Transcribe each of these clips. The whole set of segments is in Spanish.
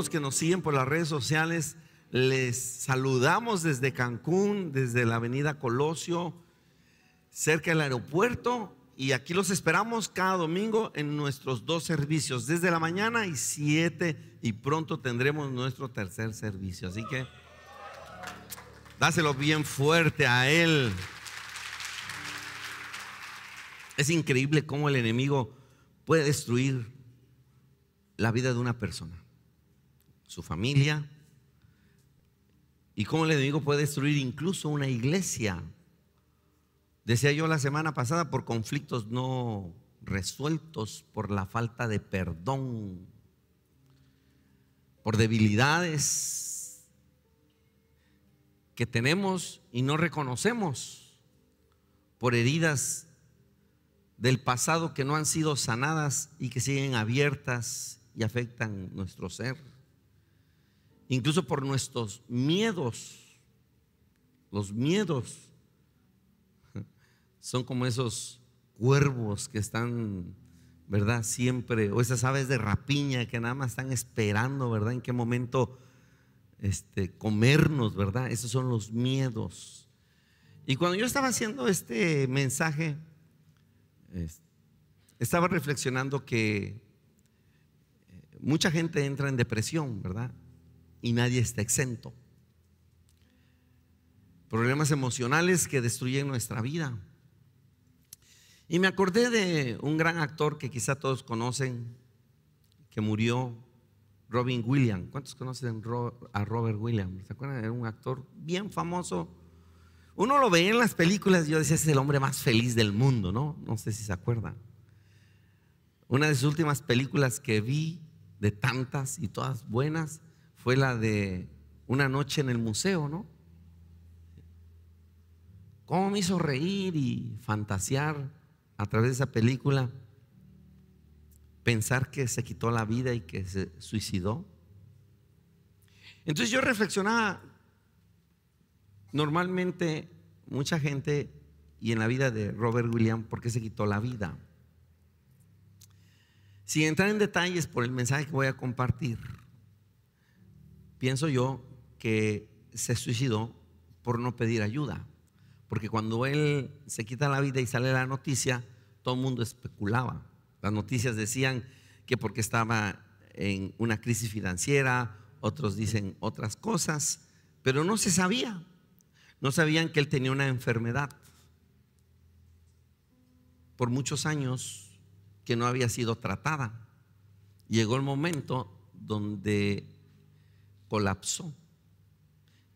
los que nos siguen por las redes sociales, les saludamos desde Cancún, desde la avenida Colosio, cerca del aeropuerto. Y aquí los esperamos cada domingo en nuestros 2 servicios, desde la mañana y 7, y pronto tendremos nuestro tercer servicio. Así que dáselo bien fuerte a Él. Es increíble cómo el enemigo puede destruir la vida de una persona, su familia, y cómo el enemigo puede destruir incluso una iglesia. Decía yo la semana pasada, por conflictos no resueltos, por la falta de perdón, por debilidades que tenemos y no reconocemos, por heridas del pasado que no han sido sanadas y que siguen abiertas y afectan nuestro ser, incluso por nuestros miedos. Los miedos son como esos cuervos que están, ¿verdad? Siempre, o esas aves de rapiña que nada más están esperando, ¿verdad? En qué momento comernos, ¿verdad? Esos son los miedos. Y cuando yo estaba haciendo este mensaje, estaba reflexionando que mucha gente entra en depresión, ¿verdad? Y nadie está exento. Problemas emocionales que destruyen nuestra vida. Y me acordé de un gran actor que quizá todos conocen, que murió, Robin Williams. ¿Cuántos conocen a Robert Williams? ¿Se acuerdan? Era un actor bien famoso. Uno lo veía en las películas y yo decía, es el hombre más feliz del mundo, ¿no? No sé si se acuerdan. Una de sus últimas películas que vi, de tantas y todas buenas, fue la de Una noche en el museo, ¿no? Cómo me hizo reír y fantasear a través de esa película, pensar que se quitó la vida y que se suicidó. Entonces yo reflexionaba, normalmente mucha gente, y en la vida de Robert Williams, ¿por qué se quitó la vida? Sin entrar en detalles por el mensaje que voy a compartir, pienso yo que se suicidó por no pedir ayuda. Porque cuando él se quita la vida y sale la noticia, todo el mundo especulaba. Las noticias decían que porque estaba en una crisis financiera, otros dicen otras cosas, pero no se sabía. No sabían que él tenía una enfermedad por muchos años que no había sido tratada. Llegó el momento donde colapsó.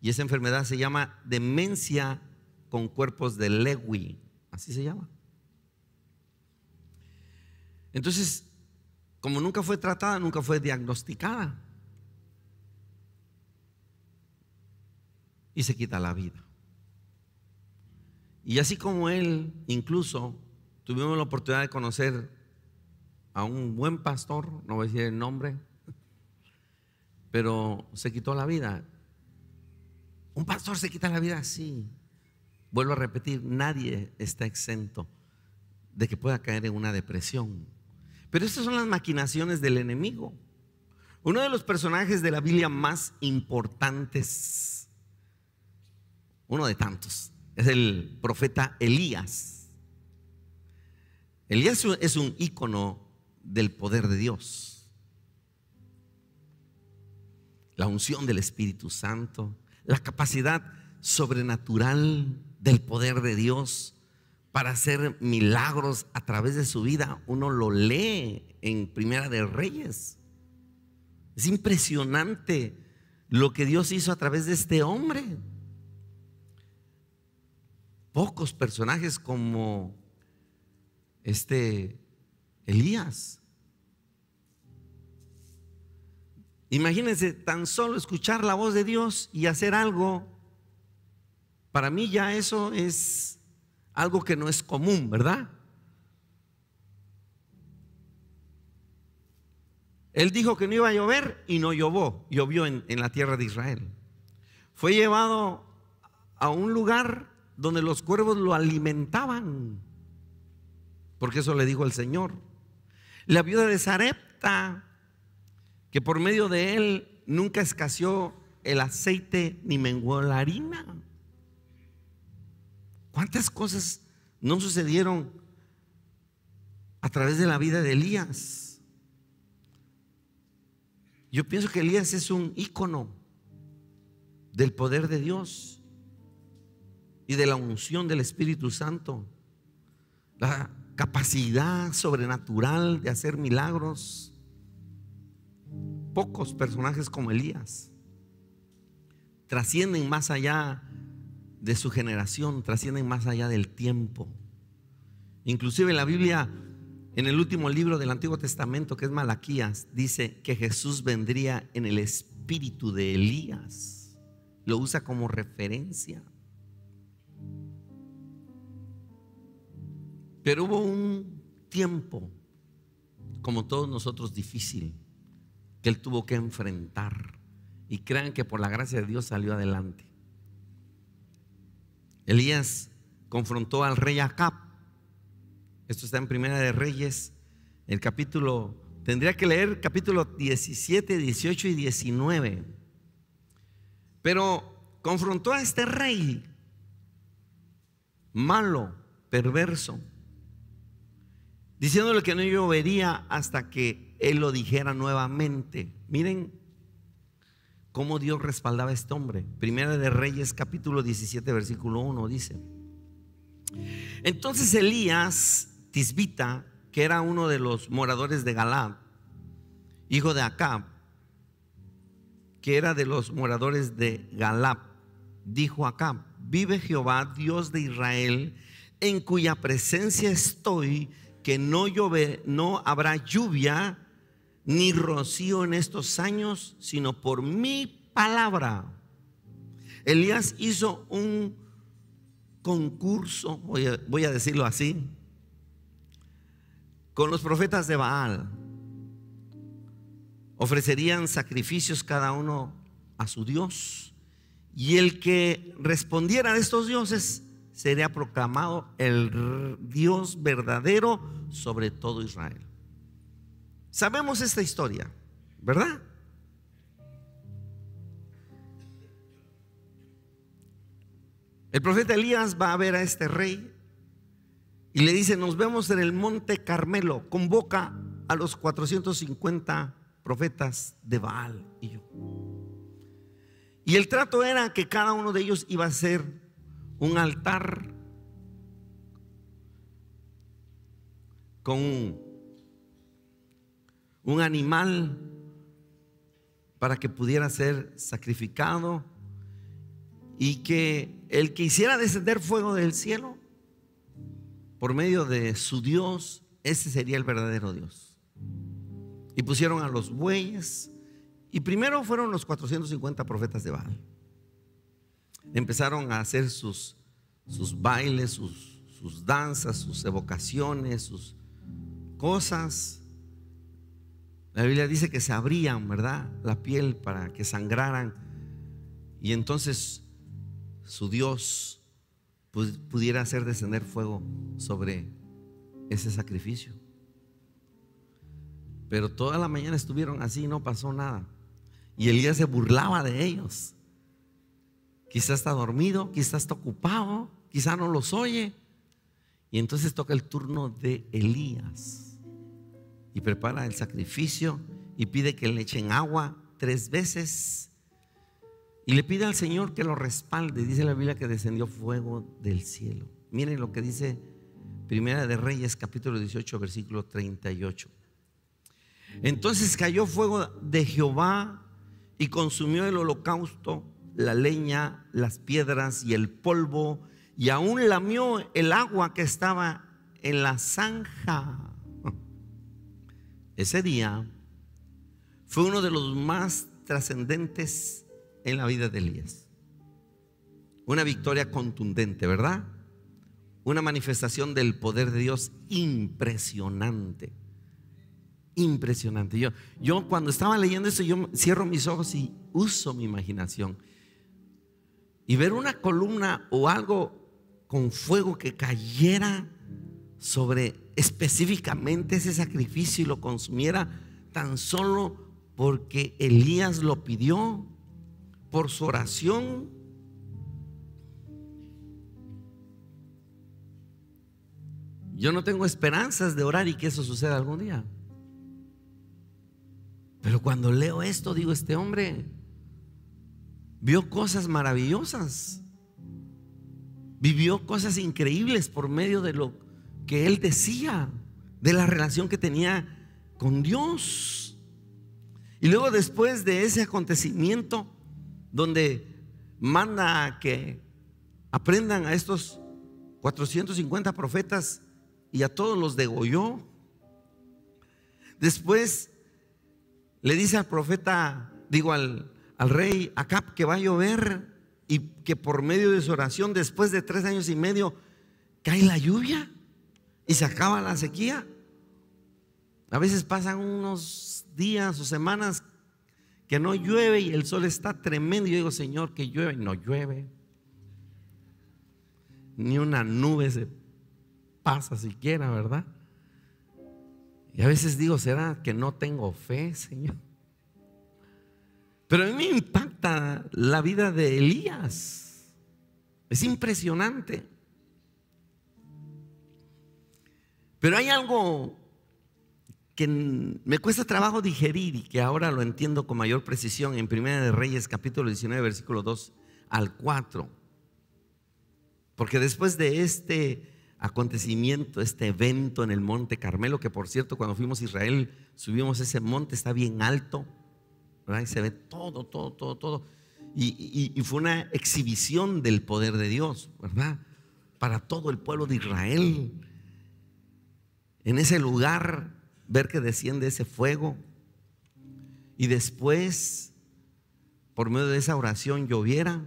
Y esa enfermedad se llama demencia con cuerpos de Lewy, así se llama. Entonces, como nunca fue tratada, nunca fue diagnosticada, y se quita la vida. Y así como él, incluso tuvimos la oportunidad de conocer a un buen pastor, no voy a decir el nombre, pero se quitó la vida. ¿Un pastor se quita la vida? Sí. Vuelvo a repetir, nadie está exento de que pueda caer en una depresión. Pero estas son las maquinaciones del enemigo. Uno de los personajes de la Biblia más importantes, uno de tantos, es el profeta Elías. Elías es un ícono del poder de Dios, la unción del Espíritu Santo, la capacidad sobrenatural del poder de Dios para hacer milagros a través de su vida. Uno lo lee en Primera de Reyes. Es impresionante lo que Dios hizo a través de este hombre. Pocos personajes como Elías. Imagínense tan solo escuchar la voz de Dios y hacer algo. Para mí ya eso es algo que no es común, ¿verdad? Él dijo que no iba a llover y no llovió en la tierra de Israel. Fue llevado a un lugar donde los cuervos lo alimentaban, porque eso le dijo el Señor. La viuda de Sarepta, que por medio de él nunca escaseó el aceite ni menguó la harina. ¿Cuántas cosas no sucedieron a través de la vida de Elías? Yo pienso que Elías es un ícono del poder de Dios y de la unción del Espíritu Santo, la capacidad sobrenatural de hacer milagros. Pocos personajes como Elías trascienden más allá de su generación, trascienden más allá del tiempo. Inclusive la Biblia, en el último libro del Antiguo Testamento, que es Malaquías, dice que Jesús vendría en el espíritu de Elías. Lo usa como referencia. Pero hubo un tiempo, como todos nosotros, difícil, que él tuvo que enfrentar. Y crean que por la gracia de Dios salió adelante. Elías confrontó al rey Acab. Esto está en Primera de Reyes, el capítulo, tendría que leer capítulo 17, 18 y 19. Pero confrontó a este rey malo, perverso, diciéndole que no llovería hasta que él lo dijera nuevamente. Miren cómo Dios respaldaba a este hombre. Primera de Reyes capítulo 17 versículo 1 dice: entonces Elías Tisbita, que era uno de los moradores de Galad, hijo de Acab, que era de los moradores de Galad, dijo a Acab: vive Jehová, Dios de Israel, en cuya presencia estoy, que no habrá lluvia ni rocío en estos años, sino por mi palabra. Elías hizo un concurso, voy a decirlo así, con los profetas de Baal. Ofrecerían sacrificios cada uno a su Dios, y el que respondiera de estos dioses sería proclamado el Dios verdadero sobre todo Israel. Sabemos esta historia, ¿verdad? El profeta Elías va a ver a este rey y le dice: nos vemos en el monte Carmelo, convoca a los 450 profetas de Baal y yo. Y el trato era que cada uno de ellos iba a hacer un altar con un animal para que pudiera ser sacrificado, y que el que hiciera descender fuego del cielo por medio de su Dios, ese sería el verdadero Dios. Y pusieron a los bueyes, y primero fueron los 450 profetas de Baal. Empezaron a hacer sus bailes, sus danzas, sus evocaciones, sus cosas. La Biblia dice que se abrían, ¿verdad?, la piel para que sangraran, y entonces su Dios pudiera hacer descender fuego sobre ese sacrificio. Pero toda la mañana estuvieron así y no pasó nada. Y Elías se burlaba de ellos. Quizás está dormido, quizás está ocupado, quizás no los oye. Y entonces toca el turno de Elías y prepara el sacrificio y pide que le echen agua 3 veces. Y le pide al Señor que lo respalde. Dice la Biblia que descendió fuego del cielo. Miren lo que dice Primera de Reyes capítulo 18 versículo 38. Entonces cayó fuego de Jehová y consumió el holocausto, la leña, las piedras y el polvo, y aún lamió el agua que estaba en la zanja. Ese día fue uno de los más trascendentes en la vida de Elías. Una victoria contundente, ¿verdad? Una manifestación del poder de Dios impresionante. Impresionante. Yo cuando estaba leyendo eso, yo cierro mis ojos y uso mi imaginación. Y ver una columna o algo con fuego que cayera sobre específicamente ese sacrificio y lo consumiera tan solo porque Elías lo pidió por su oración. Yo no tengo esperanzas de orar y que eso suceda algún día. Pero cuando leo esto, digo, este hombre vio cosas maravillosas, vivió cosas increíbles por medio de lo que él decía, de la relación que tenía con Dios. Y luego, después de ese acontecimiento donde manda a que aprendan a estos 450 profetas y a todos los degolló, después le dice al profeta, al rey Acab, que va a llover y que por medio de su oración, después de 3 años y medio, cae la lluvia y se acaba la sequía. A veces pasan unos días o semanas que no llueve y el sol está tremendo. Y yo digo, Señor, que llueve, y no llueve, ni una nube se pasa siquiera, ¿verdad? Y a veces digo, ¿será que no tengo fe, Señor? Pero a mí me impacta la vida de Elías. Es impresionante. Pero hay algo que me cuesta trabajo digerir y que ahora lo entiendo con mayor precisión en Primera de Reyes, capítulo 19, versículo 2 al 4. Porque después de este acontecimiento, este evento en el monte Carmelo, que por cierto, cuando fuimos a Israel, subimos ese monte, está bien alto, ¿verdad? Y se ve todo. Y fue una exhibición del poder de Dios, ¿verdad? Para todo el pueblo de Israel. En ese lugar, ver que desciende ese fuego. Y después, por medio de esa oración, lloviera.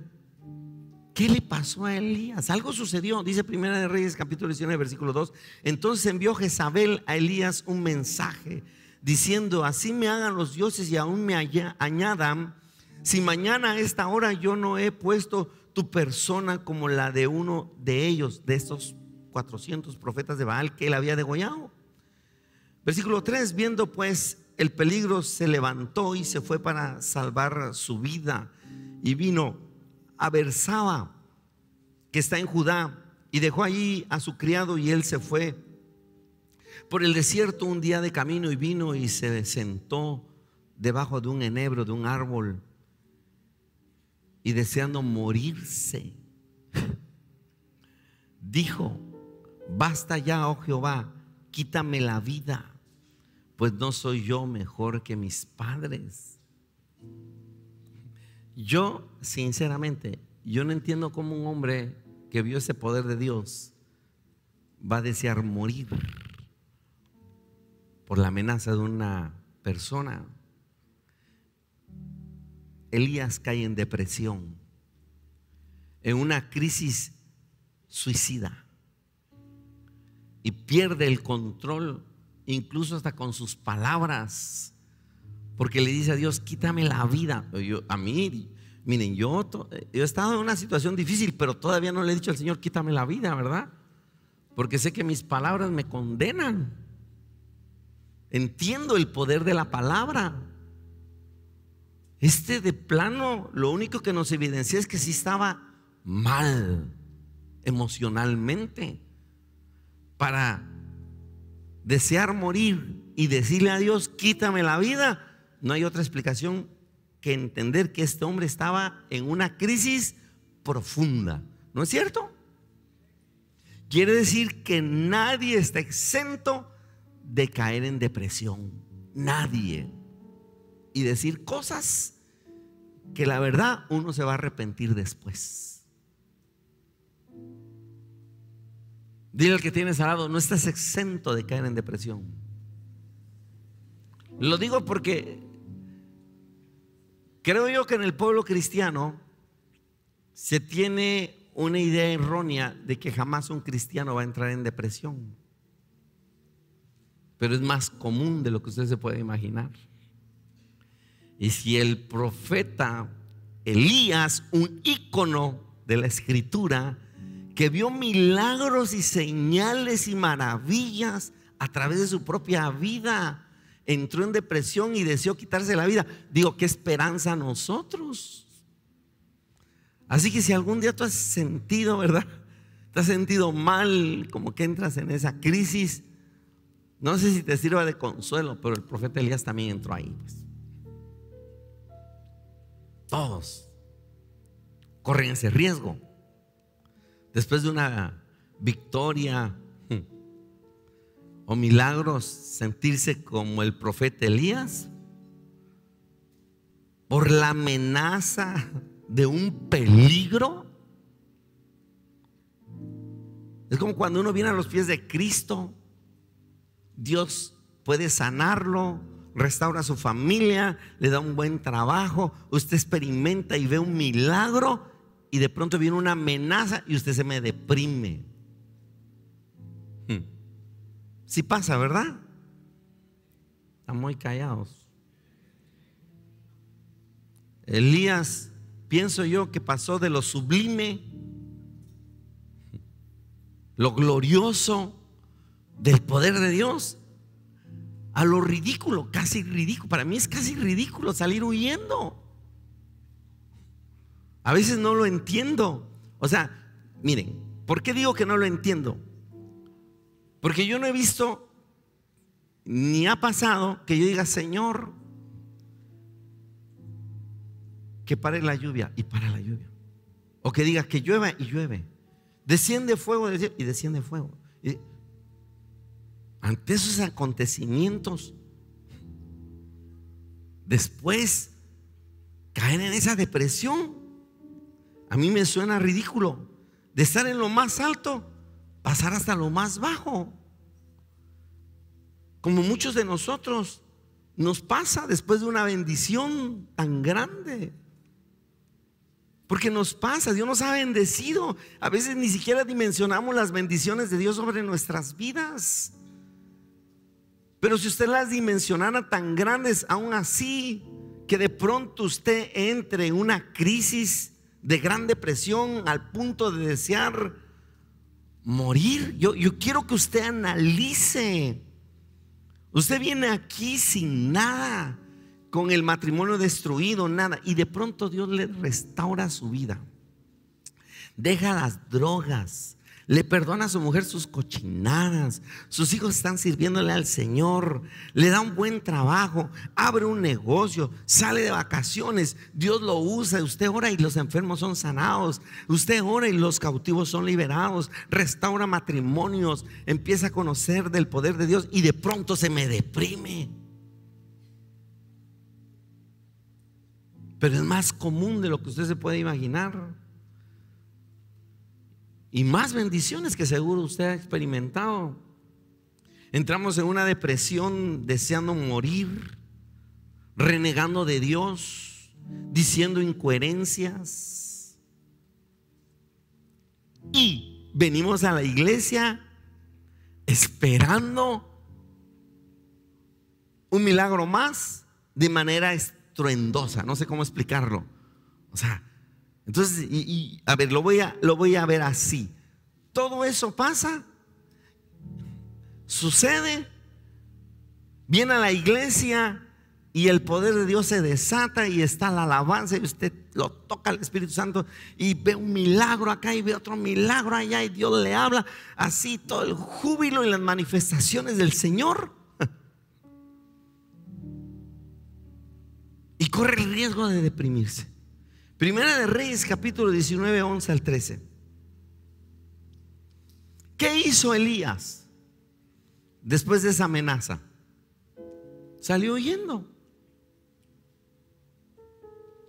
¿Qué le pasó a Elías? Algo sucedió. Dice Primera de Reyes, capítulo 19, versículo 2. Entonces envió Jezabel a Elías un mensaje diciendo: así me hagan los dioses y aún me añadan, si mañana a esta hora yo no he puesto tu persona como la de uno de ellos, de estos 400 profetas de Baal que él había degollado. Versículo 3. Viendo pues el peligro, se levantó y se fue para salvar su vida, y vino a Bersaba, que está en Judá, y dejó allí a su criado, y él se fue por el desierto un día de camino, y vino y se sentó debajo de un enebro, de un árbol, y deseando morirse, dijo: basta ya, oh Jehová, quítame la vida, pues no soy yo mejor que mis padres. Yo, sinceramente, yo no entiendo cómo un hombre que vio ese poder de Dios va a desear morir por la amenaza de una persona. Elías cae en depresión, en una crisis suicida, y pierde el control, incluso hasta con sus palabras, porque le dice a Dios: quítame la vida. Miren, yo he estado en una situación difícil, pero todavía no le he dicho al Señor: quítame la vida, ¿verdad? Porque sé que mis palabras me condenan. Entiendo el poder de la palabra. De plano, lo único que nos evidencia es que sí estaba mal emocionalmente, para desear morir y decirle a Dios: quítame la vida. No hay otra explicación que entender que este hombre estaba en una crisis profunda. ¿No es cierto? Quiere decir que nadie está exento de caer en depresión. Nadie. Y decir cosas que la verdad uno se va a arrepentir después. Dile al que tienes al lado: no estás exento de caer en depresión. Lo digo porque creo yo que en el pueblo cristiano se tiene una idea errónea de que jamás un cristiano va a entrar en depresión. Pero es más común de lo que usted se puede imaginar. Y si el profeta Elías, un ícono de la escritura, que vio milagros y señales y maravillas a través de su propia vida, entró en depresión y deseó quitarse la vida. Digo, qué esperanza a nosotros. Así que si algún día tú has sentido, ¿verdad? Te has sentido mal, como que entras en esa crisis, no sé si te sirva de consuelo, pero el profeta Elías también entró ahí, pues. Todos corren ese riesgo. Después de una victoria o milagros, sentirse como el profeta Elías por la amenaza de un peligro. Es como cuando uno viene a los pies de Cristo, Dios puede sanarlo, restaura su familia, le da un buen trabajo, usted experimenta y ve un milagro y de pronto viene una amenaza y usted se me deprime. Sí pasa, ¿verdad? Están muy callados. Elías, pienso yo que pasó de lo sublime, lo glorioso del poder de Dios, a lo ridículo, casi ridículo. Para mí es casi ridículo salir huyendo. A veces no lo entiendo. O sea, miren, ¿por qué digo que no lo entiendo? Porque yo no he visto ni ha pasado que yo diga, Señor, que pare la lluvia, y para la lluvia. O que diga que llueva y llueve. Desciende fuego y desciende fuego. Y ante esos acontecimientos, después caer en esa depresión, a mí me suena ridículo. De estar en lo más alto, pasar hasta lo más bajo. Como muchos de nosotros nos pasa después de una bendición tan grande. Porque nos pasa, Dios nos ha bendecido. A veces ni siquiera dimensionamos las bendiciones de Dios sobre nuestras vidas. Pero si usted las dimensionara tan grandes, aún así, que de pronto usted entre en una crisis de gran depresión al punto de desear morir. Yo quiero que usted analice. Usted viene aquí sin nada, con el matrimonio destruido, nada, y de pronto Dios le restaura su vida. Deja las drogas, le perdona a su mujer sus cochinadas, sus hijos están sirviéndole al Señor, le da un buen trabajo, abre un negocio, sale de vacaciones, Dios lo usa, usted ora y los enfermos son sanados, usted ora y los cautivos son liberados, restaura matrimonios, empieza a conocer del poder de Dios y de pronto se me deprime. Pero es más común de lo que usted se puede imaginar. Y más bendiciones que seguro usted ha experimentado. Entramos en una depresión deseando morir, renegando de Dios, diciendo incoherencias. Y venimos a la iglesia esperando un milagro más de manera estruendosa. No sé cómo explicarlo. O sea, entonces, a ver, lo voy a ver así. Todo eso pasa, sucede, viene a la iglesia y el poder de Dios se desata y está la alabanza y usted lo toca al Espíritu Santo y ve un milagro acá y ve otro milagro allá y Dios le habla, así todo el júbilo y las manifestaciones del Señor. Y corre el riesgo de deprimirse. Primera de Reyes, capítulo 19, 11 al 13. ¿Qué hizo Elías después de esa amenaza? Salió huyendo.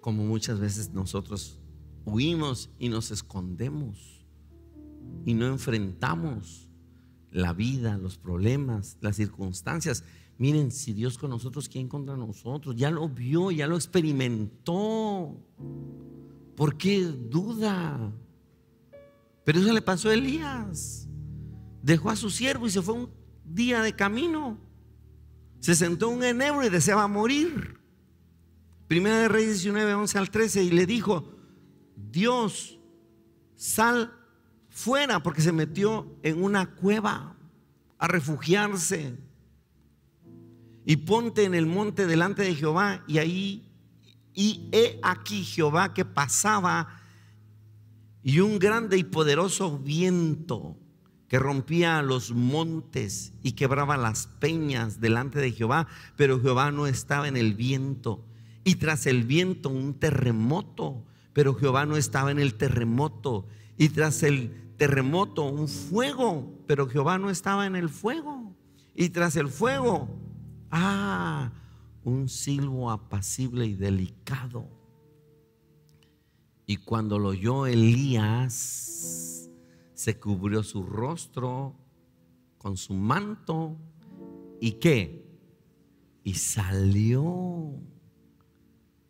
Como muchas veces nosotros huimos y nos escondemos y no enfrentamos la vida, los problemas, las circunstancias. Miren, si Dios con nosotros, ¿quién contra nosotros? Ya lo vio, ya lo experimentó. ¿Por qué duda? Pero eso le pasó a Elías. Dejó a su siervo y se fue un día de camino. Se sentó en un enebro y deseaba morir. Primera de Reyes 19, 11 al 13. Y le dijo: Dios, sal fuera, porque se metió en una cueva a refugiarse. y ponte en el monte delante de Jehová. Y he aquí Jehová que pasaba, y un grande y poderoso viento que rompía los montes y quebraba las peñas delante de Jehová, pero Jehová no estaba en el viento. Y tras el viento un terremoto, pero Jehová no estaba en el terremoto. Y tras el terremoto un fuego, pero Jehová no estaba en el fuego. Y tras el fuego, un silbo apacible y delicado. Y cuando lo oyó Elías, se cubrió su rostro con su manto. ¿Y qué? Y salió.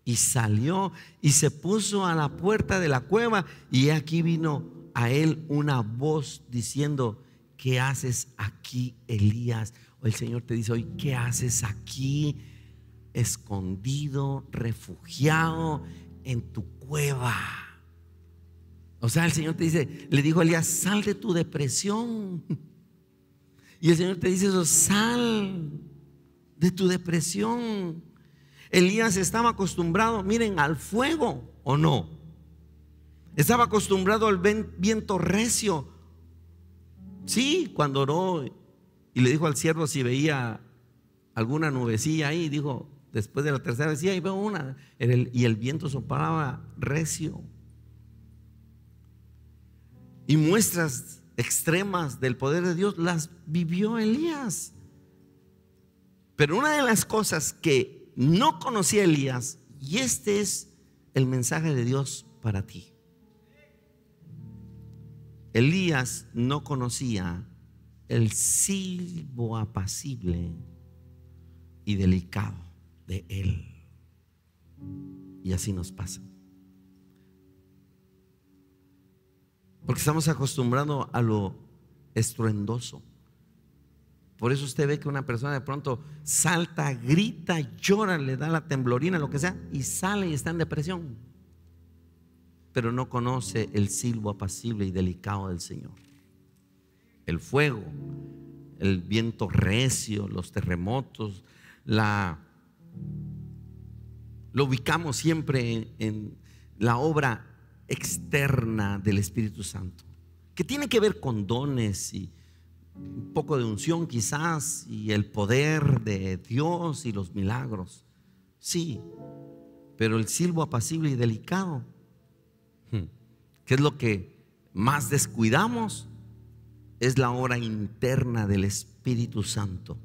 Y salió y se puso a la puerta de la cueva. Y aquí vino a él una voz diciendo: ¿qué haces aquí, Elías? O el Señor te dice hoy: ¿qué haces aquí, escondido, refugiado en tu cueva? O sea, el Señor te dice, le dijo a Elías: sal de tu depresión. Y el Señor te dice eso: sal de tu depresión. Elías estaba acostumbrado, miren, al fuego, ¿o no? Estaba acostumbrado al viento recio. Sí, cuando oró y le dijo al siervo si veía alguna nubecilla ahí, dijo, después de la tercera vez, sí, ahí veo una. Y el viento soplaba recio. Y muestras extremas del poder de Dios las vivió Elías. Pero una de las cosas que no conocía Elías, y este es el mensaje de Dios para ti. Elías no conocía el silbo apacible y delicado de él. Y así nos pasa. Porque estamos acostumbrados a lo estruendoso. Por eso usted ve que una persona de pronto salta, grita, llora, le da la temblorina, lo que sea, y sale y está en depresión. Pero no conoce el silbo apacible y delicado del Señor. El fuego, el viento recio, los terremotos, lo ubicamos siempre en la obra externa del Espíritu Santo, que tiene que ver con dones y un poco de unción quizás, y el poder de Dios y los milagros. Sí, pero el silbo apacible y delicado, ¿qué es lo que más descuidamos? Es la obra interna del Espíritu Santo,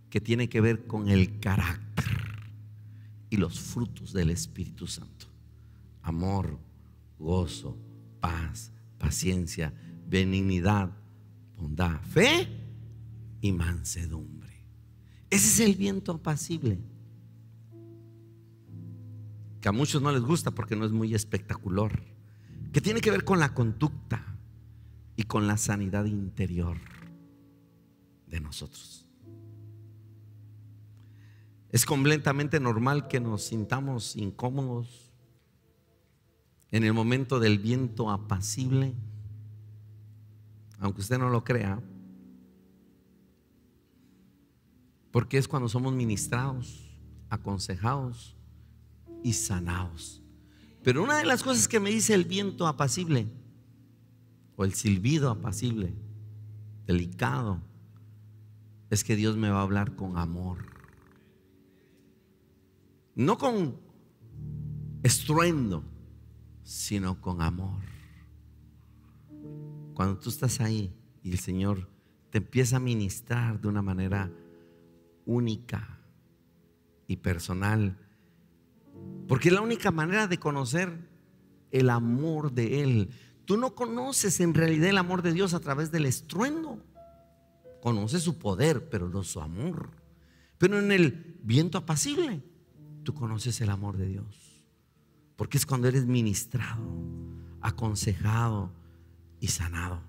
que tiene que ver con el carácter y los frutos del Espíritu Santo: amor, gozo, paz, paciencia, benignidad, bondad, fe y mansedumbre. Ese es el viento apacible, que a muchos no les gusta porque no es muy espectacular, que tiene que ver con la conducta y con la sanidad interior de nosotros. Es completamente normal que nos sintamos incómodos en el momento del viento apacible, aunque usted no lo crea, porque es cuando somos ministrados, aconsejados y sanados. Pero una de las cosas que me dice el viento apacible, o el silbido apacible, delicado, es que Dios me va a hablar con amor, no con estruendo, sino con amor. Cuando tú estás ahí y el Señor te empieza a ministrar de una manera única y personal, porque es la única manera de conocer el amor de Él. Tú no conoces en realidad el amor de Dios a través del estruendo. Conoces su poder, pero no su amor. Pero en el viento apacible tú conoces el amor de Dios, porque es cuando eres ministrado, aconsejado y sanado.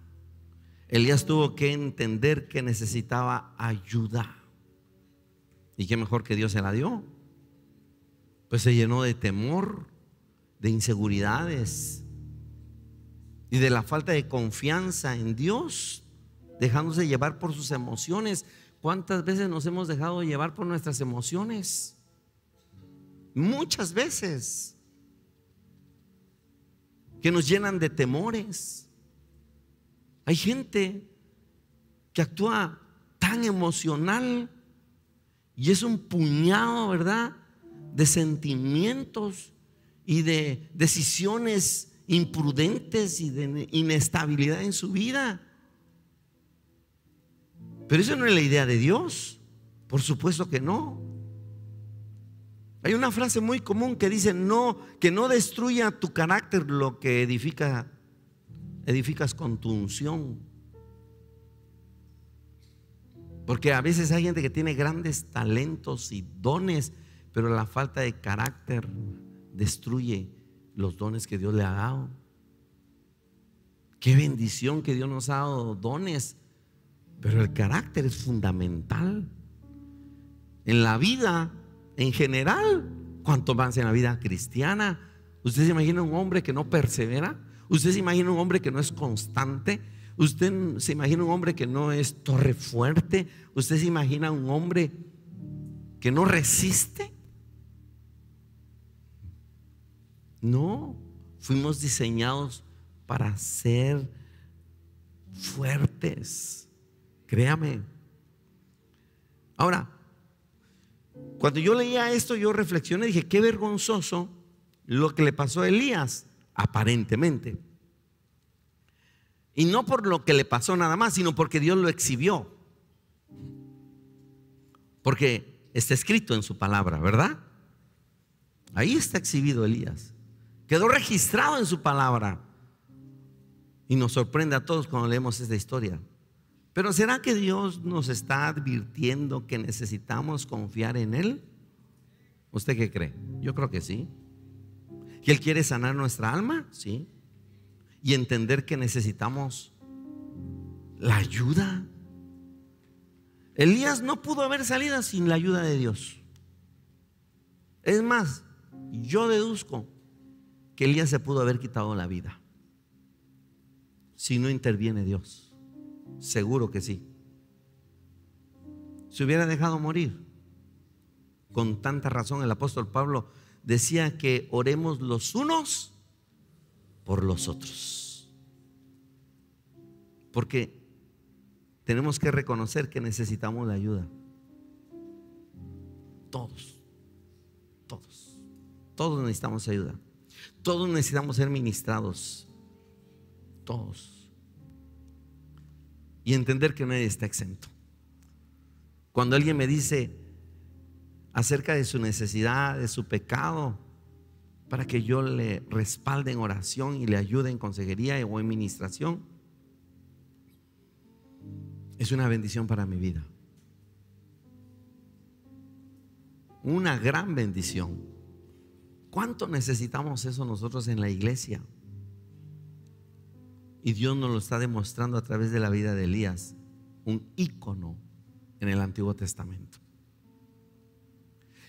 Elías tuvo que entender que necesitaba ayuda, y qué mejor que Dios se la dio. Pues se llenó de temor, de inseguridades y de la falta de confianza en Dios, dejándose llevar por sus emociones. ¿Cuántas veces nos hemos dejado llevar por nuestras emociones? Muchas veces, que nos llenan de temores. Hay gente que actúa tan emocional y es un puñado, ¿verdad?, de sentimientos y de decisiones imprudentes y de inestabilidad en su vida. Pero eso no es la idea de Dios, por supuesto que no. Hay una frase muy común que dice: no, que no destruya tu carácter lo que edificas con tu unción. Porque a veces hay gente que tiene grandes talentos y dones, pero la falta de carácter destruye los dones que Dios le ha dado. Qué bendición que Dios nos ha dado dones, pero el carácter es fundamental en la vida en general, cuanto más en la vida cristiana. ¿Usted se imagina un hombre que no persevera? ¿Usted se imagina un hombre que no es constante? ¿Usted se imagina un hombre que no es torre fuerte? ¿Usted se imagina un hombre que no resiste? No, fuimos diseñados para ser fuertes, créame. Ahora, cuando yo leía esto, yo reflexioné y dije: qué vergonzoso lo que le pasó a Elías, aparentemente. Y no por lo que le pasó nada más, sino porque Dios lo exhibió. Porque está escrito en su palabra, ¿verdad? Ahí está exhibido Elías. Quedó registrado en su palabra. Y nos sorprende a todos cuando leemos esta historia. Pero ¿será que Dios nos está advirtiendo que necesitamos confiar en Él? ¿Usted qué cree? Yo creo que sí. ¿Que Él quiere sanar nuestra alma? Sí. Y entender que necesitamos la ayuda. Elías no pudo haber salido sin la ayuda de Dios. Es más, yo deduzco que Elías se pudo haber quitado la vida si no interviene Dios. Seguro que sí. Se hubiera dejado morir. Con tanta razón el apóstol Pablo decía que oremos los unos por los otros, porque tenemos que reconocer que necesitamos la ayuda. Todos necesitamos ayuda. Todos necesitamos ser ministrados. Todos. Y entender que nadie está exento. Cuando alguien me dice acerca de su necesidad, de su pecado, para que yo le respalde en oración y le ayude en consejería o en ministración, es una bendición para mi vida. Una gran bendición. ¿Cuánto necesitamos eso nosotros en la iglesia? Y Dios nos lo está demostrando a través de la vida de Elías, un ícono en el Antiguo Testamento.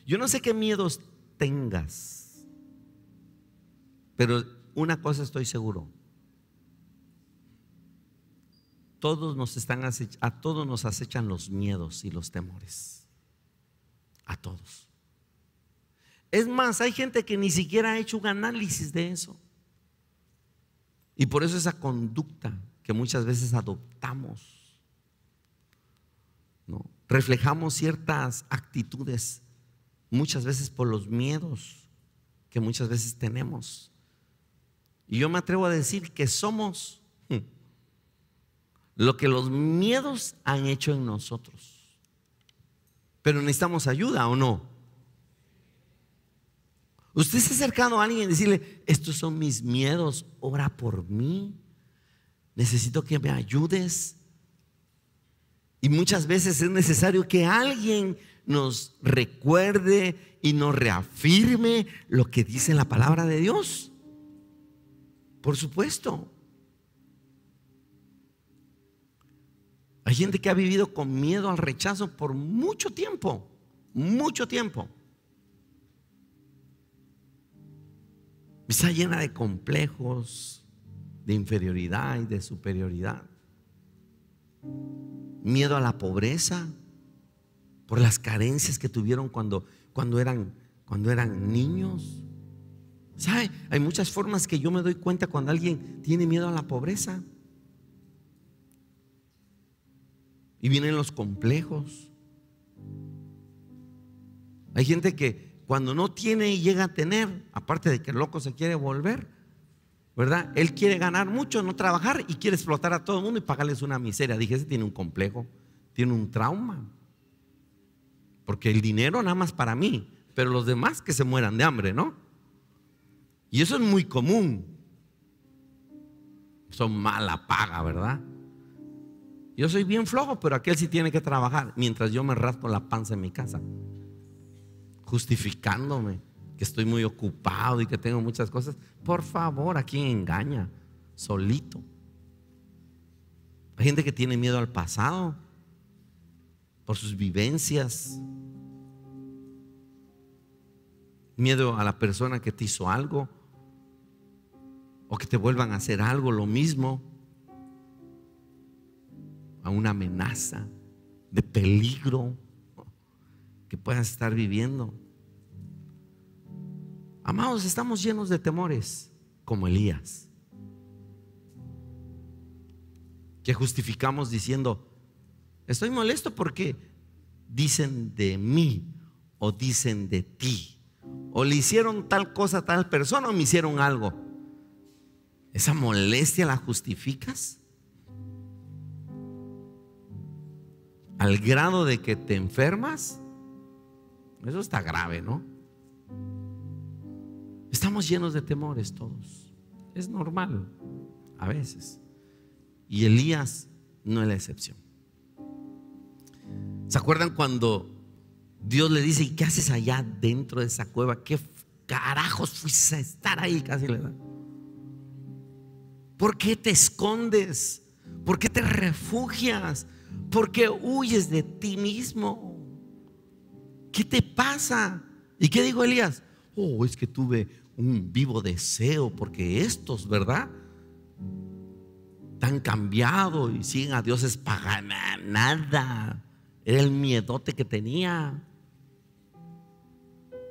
Yo no sé qué miedos tengas, pero una cosa estoy seguro: a todos nos acechan los miedos y los temores. A todos. Es más, hay gente que ni siquiera ha hecho un análisis de eso. Y por eso esa conducta que muchas veces adoptamos, ¿no? Reflejamos ciertas actitudes muchas veces por los miedos que muchas veces tenemos. Y yo me atrevo a decir que somos lo que los miedos han hecho en nosotros. Pero necesitamos ayuda, ¿o no? Usted se ha acercado a alguien y decirle: estos son mis miedos, ora por mí, necesito que me ayudes. Y muchas veces es necesario que alguien nos recuerde y nos reafirme lo que dice la palabra de Dios. Por supuesto. Hay gente que ha vivido con miedo al rechazo por mucho tiempo, mucho tiempo. Está llena de complejos, de inferioridad y de superioridad. miedo a la pobreza, por las carencias que tuvieron cuando eran niños. ¿Sabe? Hay muchas formas que yo me doy cuenta cuando alguien tiene miedo a la pobreza. Y vienen los complejos. Hay gente que cuando no tiene y llega a tener, aparte de que el loco se quiere volver, ¿verdad? Él quiere ganar mucho, no trabajar y quiere explotar a todo el mundo y pagarles una miseria. Dije, ese tiene un complejo, tiene un trauma. Porque el dinero nada más para mí, pero los demás que se mueran de hambre, ¿no? Y eso es muy común. Son mala paga, ¿verdad? Yo soy bien flojo, pero aquel sí tiene que trabajar, mientras yo me raspo la panza en mi casa, justificándome que estoy muy ocupado y que tengo muchas cosas. Por favor, ¿a quién engaña? Solito. Hay gente que tiene miedo al pasado por sus vivencias, miedo a la persona que te hizo algo o que te vuelvan a hacer algo, lo mismo, a una amenaza de peligro que puedas estar viviendo. Amados, estamos llenos de temores como Elías, que justificamos diciendo: estoy molesto porque dicen de mí o dicen de ti, o le hicieron tal cosa a tal persona o me hicieron algo. ¿Esa molestia la justificas al grado de que te enfermas? Eso está grave, ¿no? Estamos llenos de temores todos. Es normal a veces. Y Elías no es la excepción. ¿Se acuerdan cuando Dios le dice: ¿y qué haces allá dentro de esa cueva? ¿Qué carajos fuiste a estar ahí? Casi le da. ¿Por qué te escondes? ¿Por qué te refugias? ¿Por qué huyes de ti mismo? ¿Qué te pasa? ¿Y qué dijo Elías? Oh, es que tuve un vivo deseo, porque estos, ¿verdad?, tan cambiado y siguen a dioses paganos. Nada, era el miedote que tenía,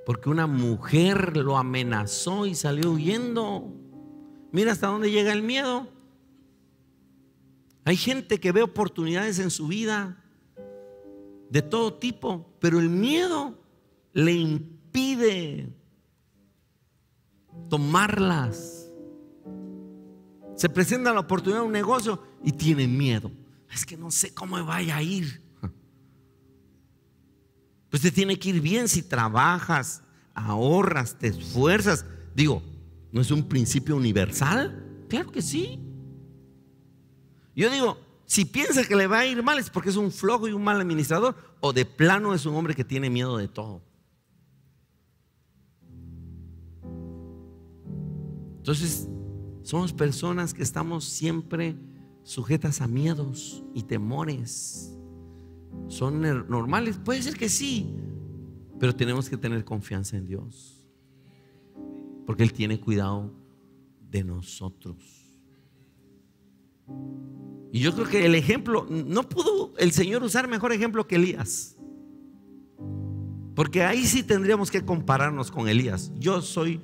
porque una mujer lo amenazó y salió huyendo. Mira hasta dónde llega el miedo. Hay gente que ve oportunidades en su vida de todo tipo, pero el miedo le impide tomarlas. Se presenta la oportunidad de un negocio y tiene miedo. Es que no sé cómo me vaya a ir. Pues te tiene que ir bien si trabajas, ahorras, te esfuerzas. Digo, ¿no es un principio universal? Claro que sí. Yo digo, si piensa que le va a ir mal es porque es un flojo y un mal administrador, o de plano es un hombre que tiene miedo de todo. Entonces, somos personas que estamos siempre sujetas a miedos y temores. ¿Son normales? Puede ser que sí, pero tenemos que tener confianza en Dios, porque Él tiene cuidado de nosotros. Y yo creo que el ejemplo, no pudo el Señor usar mejor ejemplo que Elías, porque ahí sí tendríamos que compararnos con Elías. Yo soy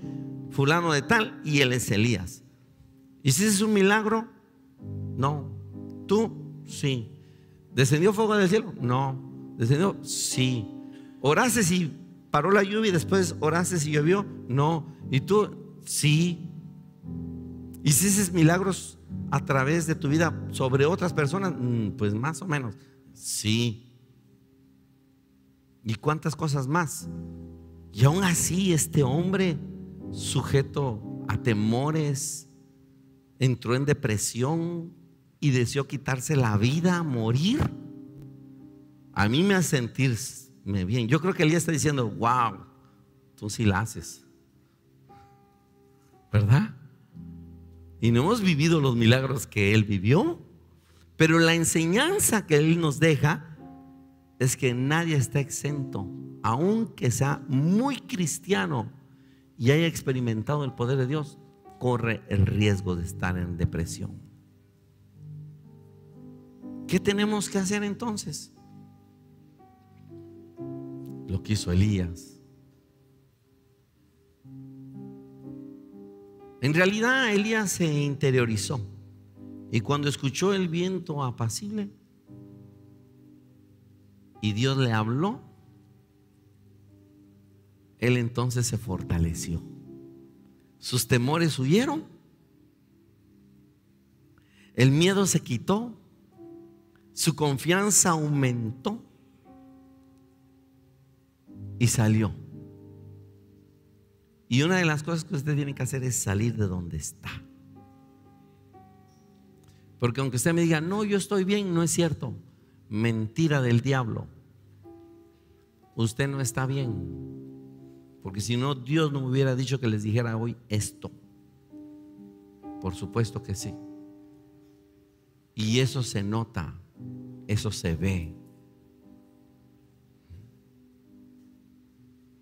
fulano de tal y él es Elías. ¿Y si ese es un milagro? No. ¿Tú? Sí. ¿Descendió fuego del cielo? No. ¿Descendió? Sí. ¿Oraste y paró la lluvia y después oraste y llovió? No. ¿Y tú? Sí. ¿Y si haces milagros a través de tu vida sobre otras personas? Pues más o menos. Sí. ¿Y cuántas cosas más? Y aún así este hombre, sujeto a temores, entró en depresión y deseó quitarse la vida, morir. A mí me hace sentirme bien. Yo creo que Elías está diciendo: wow, tú sí la haces, ¿verdad? Y no hemos vivido los milagros que él vivió, pero la enseñanza que él nos deja es que nadie está exento, aunque sea muy cristiano y haya experimentado el poder de Dios, corre el riesgo de estar en depresión. ¿Qué tenemos que hacer entonces? Lo que hizo Elías. En realidad Elías se interiorizó, y cuando escuchó el viento apacible y Dios le habló, él entonces se fortaleció. Sus temores huyeron, el miedo se quitó, su confianza aumentó y salió. Y una de las cosas que usted tiene que hacer es salir de donde está. Porque aunque usted me diga, no, yo estoy bien, no es cierto. Mentira del diablo. Usted no está bien. Porque si no, Dios no me hubiera dicho que les dijera hoy esto. Por supuesto que sí. Y eso se nota, eso se ve.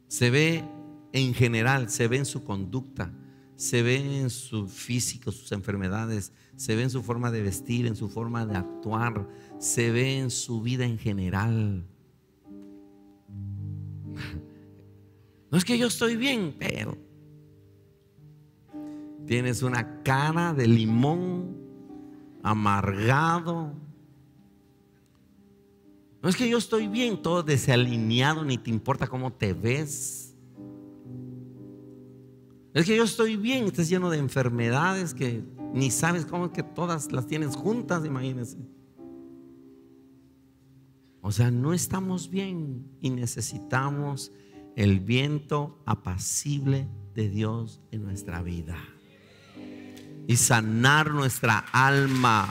Se ve en general, se ve en su conducta, se ve en su físico, sus enfermedades, se ve en su forma de vestir, en su forma de actuar, se ve en su vida en general. No es que yo estoy bien, pero tienes una cara de limón, amargado. No es que yo estoy bien, todo desalineado, ni te importa cómo te ves. Es que yo estoy bien, estás lleno de enfermedades que ni sabes cómo es que todas las tienes juntas, imagínense. O sea, no estamos bien y necesitamos el viento apacible de Dios en nuestra vida y sanar nuestra alma.